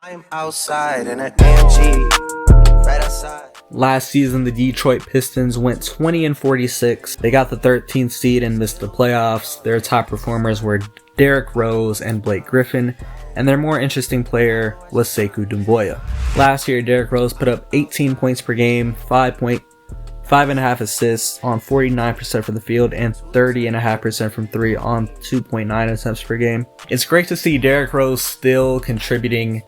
I'm outside in an AMG, right outside. Last season, the Detroit Pistons went 20-46. They got the 13th seed and missed the playoffs. Their top performers were Derrick Rose and Blake Griffin, and their more interesting player was Sekou Doumbouya. Last year, Derrick Rose put up 18 points per game, 5.5 assists on 49% from the field, and 30.5% from 3 on 2.9 attempts per game. It's great to see Derrick Rose still contributing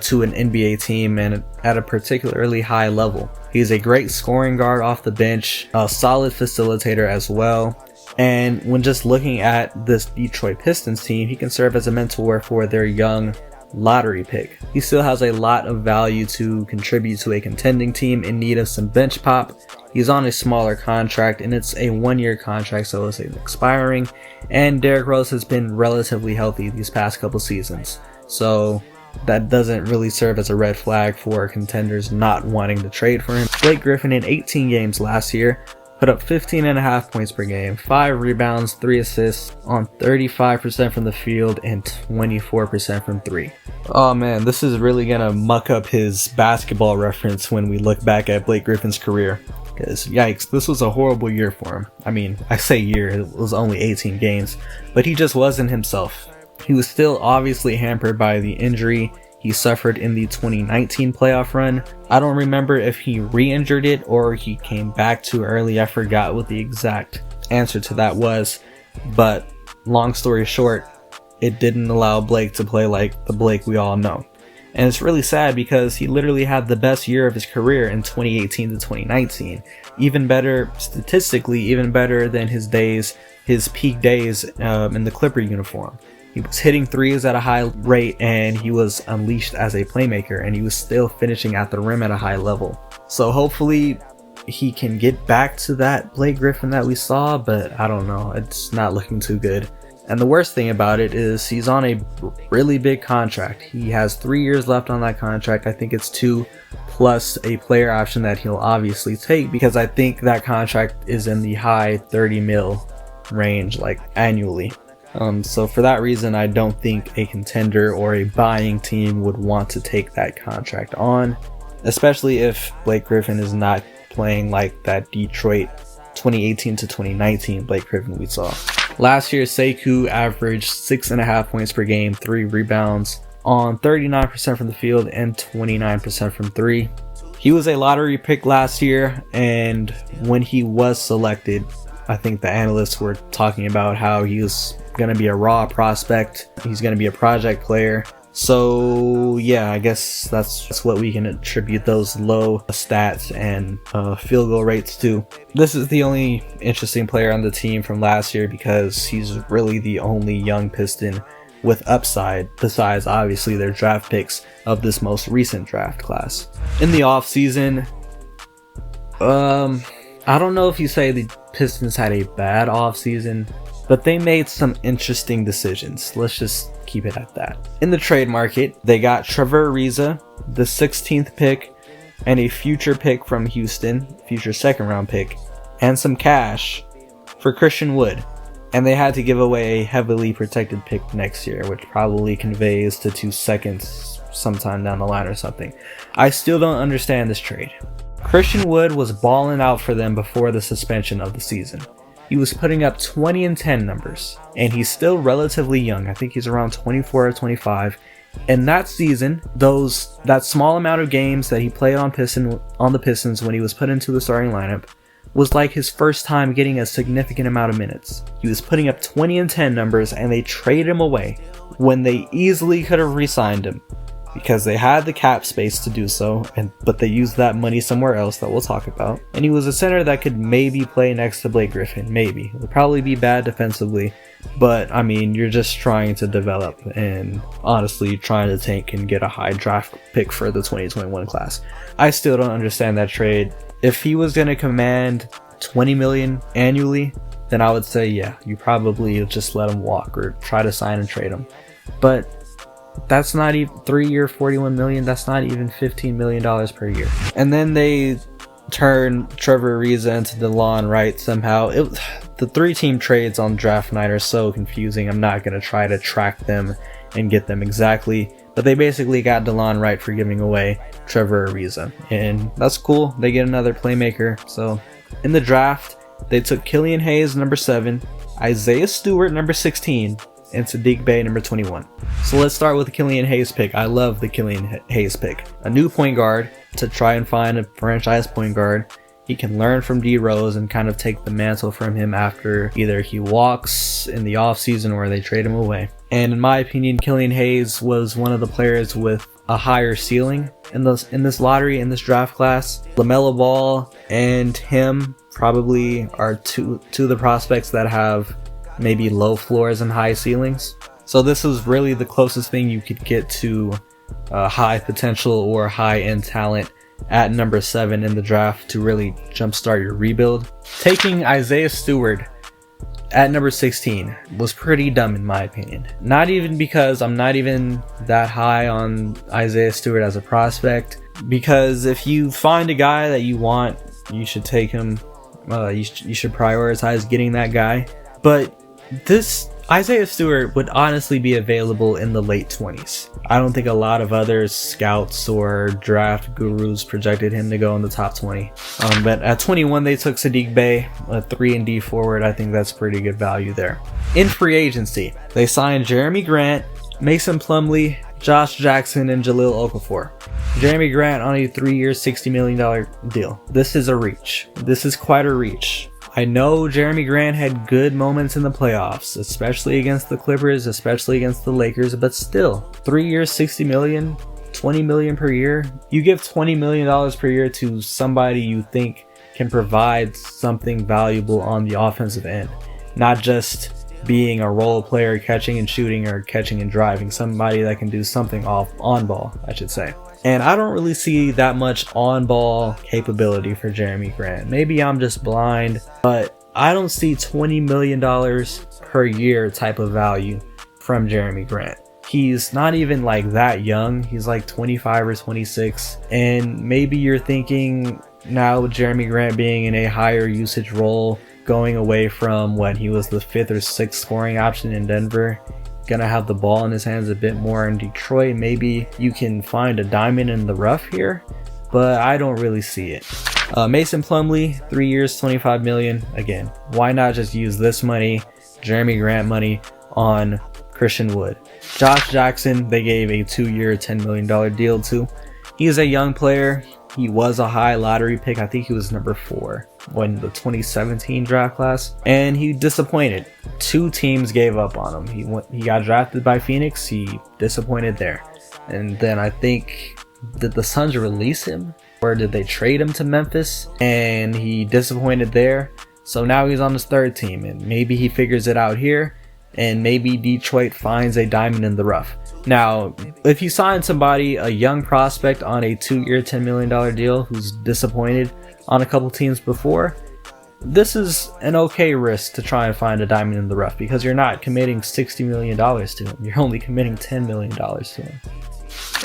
to an NBA team and at a particularly high level. He's a great scoring guard off the bench, a solid facilitator as well. And when just looking at this Detroit Pistons team, he can serve as a mentor for their young lottery pick. He still has a lot of value to contribute to a contending team in need of some bench pop. He's on a smaller contract, and it's a 1-year contract, so it's expiring. And Derrick Rose has been relatively healthy these past couple seasons, so that doesn't really serve as a red flag for contenders not wanting to trade for him. Blake Griffin in 18 games last year put up 15.5 points per game, 5 rebounds, 3 assists on 35% from the field and 24% from 3. Oh man, this is really gonna muck up his basketball reference when we look back at Blake Griffin's career. Because yikes, this was a horrible year for him. I mean, I say year, it was only 18 games, but he just wasn't himself. He was still obviously hampered by the injury he suffered in the 2019 playoff run. I don't remember if he re-injured it or he came back too early. I forgot what the exact answer to that was, but long story short, it didn't allow Blake to play like the Blake we all know. And it's really sad because he literally had the best year of his career in 2018 to 2019. Even better, statistically, even better than his peak days in the Clipper uniform. He was hitting threes at a high rate, and he was unleashed as a playmaker, and he was still finishing at the rim at a high level. So hopefully he can get back to that Blake Griffin that we saw, but I don't know, it's not looking too good. And the worst thing about it is he's on a really big contract. He has 3 years left on that contract. I think it's 2 plus a player option that he'll obviously take, because I think that contract is in the high 30 mil range, like annually. So for that reason, I don't think a contender or a buying team would want to take that contract on, especially if Blake Griffin is not playing like that Detroit 2018 to 2019 Blake Griffin we saw. Last year, Sekou averaged 6.5 points per game, 3 rebounds on 39% from the field and 29% from 3. He was a lottery pick last year, and when he was selected, I think the analysts were talking about how he was going to be a raw prospect. He's going to be a project player. So yeah, I guess that's what we can attribute those low stats and field goal rates to. This is the only interesting player on the team from last year because he's really the only young Piston with upside, besides obviously their draft picks of this most recent draft class. In the offseason, I don't know if you say the Pistons had a bad offseason, but they made some interesting decisions. Let's just keep it at that. In the trade market, they got Trevor Ariza, the 16th pick, and a future pick from Houston, future second round pick, and some cash for Christian Wood. And they had to give away a heavily protected pick next year, which probably conveys to 2 seconds sometime down the line or something. I still don't understand this trade. Christian Wood was balling out for them before the suspension of the season. He was putting up 20 and 10 numbers, and he's still relatively young. I think he's around 24 or 25. And that season, that small amount of games that he played on the Pistons when he was put into the starting lineup was like his first time getting a significant amount of minutes. He was putting up 20 and 10 numbers, and they traded him away when they easily could have re-signed him, because they had the cap space to do so, but they used that money somewhere else that we'll talk about. And he was a center that could maybe play next to Blake Griffin, maybe. It would probably be bad defensively, but I mean, you're just trying to develop and honestly trying to tank and get a high draft pick for the 2021 class. I still don't understand that trade. If he was going to command $20 million annually, then I would say, yeah, you probably just let him walk or try to sign and trade him. But that's not even 3-year, $41 million. That's not even $15 million per year. And then they turn Trevor Ariza into DeLon Wright somehow. The 3-team trades on draft night are so confusing. I'm not going to try to track them and get them exactly. But they basically got DeLon Wright for giving away Trevor Ariza, and that's cool. They get another playmaker. So in the draft, they took Killian Hayes, number 7, Isaiah Stewart, number 16, and Sadiq Bey, number 21. So let's start with the Killian Hayes pick. I love the Killian Hayes pick. A new point guard to try and find a franchise point guard. He can learn from D Rose and kind of take the mantle from him after either he walks in the offseason or they trade him away. And in my opinion, Killian Hayes was one of the players with a higher ceiling in this lottery, in this draft class. LaMelo Ball and him probably are two of the prospects that have maybe low floors and high ceilings. So this is really the closest thing you could get to high potential or high end talent at number 7 in the draft to really jumpstart your rebuild. Taking Isaiah Stewart at number 16 was pretty dumb in my opinion. Not even because I'm not even that high on Isaiah Stewart as a prospect, because if you find a guy that you want, you should take him. You should prioritize getting that guy. But this Isaiah Stewart would honestly be available in the late 20s. I don't think a lot of other scouts or draft gurus projected him to go in the top 20. But at 21, they took Sadiq Bey, a 3 and D forward. I think that's pretty good value there. In free agency, they signed Jeremy Grant, Mason Plumlee, Josh Jackson, and Jahlil Okafor. Jeremy Grant on a 3-year, $60 million deal. This is a reach. This is quite a reach. I know Jeremy Grant had good moments in the playoffs, especially against the Clippers, especially against the Lakers, but still, 3 years, $60 million, $20 million per year. You give $20 million per year to somebody you think can provide something valuable on the offensive end, not just being a role player catching and shooting or catching and driving, somebody that can do something on ball, I should say. And I don't really see that much on-ball capability for Jeremy Grant. Maybe I'm just blind, but I don't see $20 million per year type of value from Jeremy Grant. He's not even like that young. He's like 25 or 26. And maybe you're thinking now with Jeremy Grant being in a higher usage role, going away from when he was the 5th or 6th scoring option in Denver, gonna have the ball in his hands a bit more in Detroit. Maybe you can find a diamond in the rough here, but I don't really see it. Mason Plumlee, 3 years, $25 million. Again, why not just use this money, Jeremy Grant money, on Christian Wood? Josh Jackson, they gave a 2-year, $10 million deal to. He's a young player. He was a high lottery pick. I think he was number 4 when the 2017 draft class, and he disappointed. 2 teams gave up on him. He got drafted by Phoenix. He disappointed there, and then I think, did the Suns release him or did they trade him to Memphis? And he disappointed there. So now he's on his 3rd team, and maybe he figures it out here, and maybe Detroit finds a diamond in the rough. Now, if you sign somebody, a young prospect, on a 2-year, $10 million deal who's disappointed on a couple teams before, this is an okay risk to try and find a diamond in the rough, because you're not committing $60 million to him. You're only committing $10 million to him.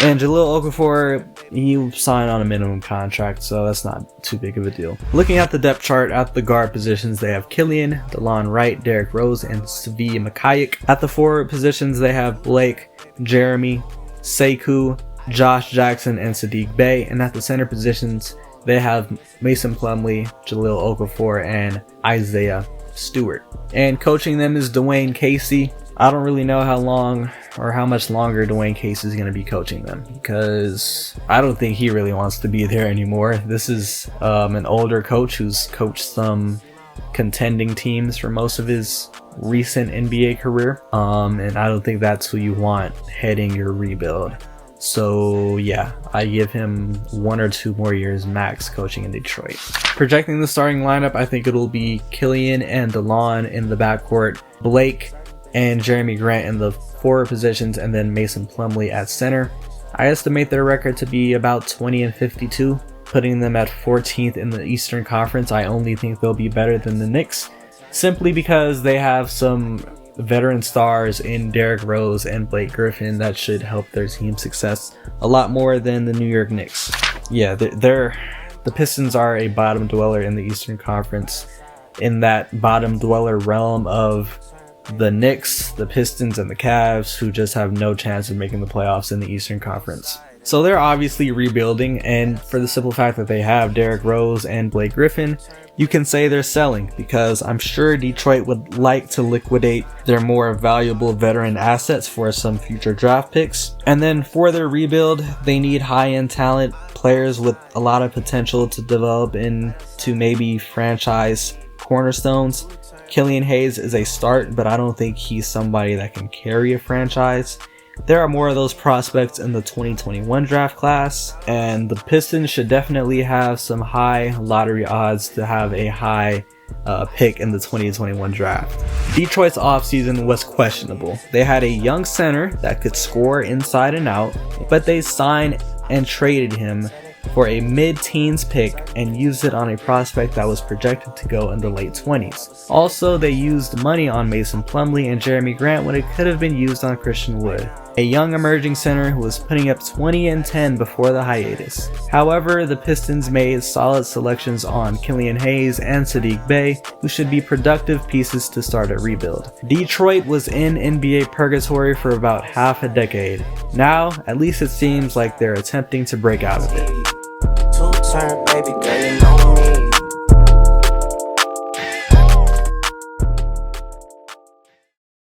And Jahlil Okafor, he signed on a minimum contract, so that's not too big of a deal. Looking at the depth chart at the guard positions, they have Killian, DeLon Wright, Derrick Rose, and Svi Mikhailiuk. At the forward positions, they have Blake, Jeremy, Sekou, Josh Jackson, and Sadiq Bey. And at the center positions, they have Mason Plumlee, Jahlil Okafor, and Isaiah Stewart. And coaching them is Dwayne Casey. I don't really know how long or how much longer Dwayne Casey is going to be coaching them, because I don't think he really wants to be there anymore. This is an older coach who's coached some contending teams for most of his recent NBA career, and I don't think that's who you want heading your rebuild. So yeah, I give him 1 or 2 more years max coaching in Detroit. Projecting the starting lineup, I think it'll be Killian and DeLon in the backcourt, Blake and Jeremy Grant in the forward positions, and then Mason Plumlee at center. I estimate their record to be about 20 and 52, putting them at 14th in the Eastern Conference. I only think they'll be better than the Knicks, simply because they have some veteran stars in Derrick Rose and Blake Griffin that should help their team success a lot more than the New York Knicks. Yeah, the Pistons are a bottom dweller in the Eastern Conference, in that bottom dweller realm of the Knicks, the Pistons, and the Cavs, who just have no chance of making the playoffs in the Eastern Conference. So they're obviously rebuilding, and for the simple fact that they have Derrick Rose and Blake Griffin, you can say they're selling, because I'm sure Detroit would like to liquidate their more valuable veteran assets for some future draft picks. And then for their rebuild, they need high-end talent, players with a lot of potential to develop into maybe franchise cornerstones. Killian Hayes is a start, but I don't think he's somebody that can carry a franchise. There are more of those prospects in the 2021 draft class, and the Pistons should definitely have some high lottery odds to have a high pick in the 2021 draft. Detroit's offseason was questionable. They had a young center that could score inside and out, but they signed and traded him for a mid-teens pick and used it on a prospect that was projected to go in the late 20s. Also, they used money on Mason Plumlee and Jeremy Grant when it could have been used on Christian Wood, a young emerging center who was putting up 20 and 10 before the hiatus. However, the Pistons made solid selections on Killian Hayes and Saddiq Bey, who should be productive pieces to start a rebuild. Detroit was in NBA purgatory for about half a decade. Now, at least it seems like they're attempting to break out of it. Two-turn, baby girl, you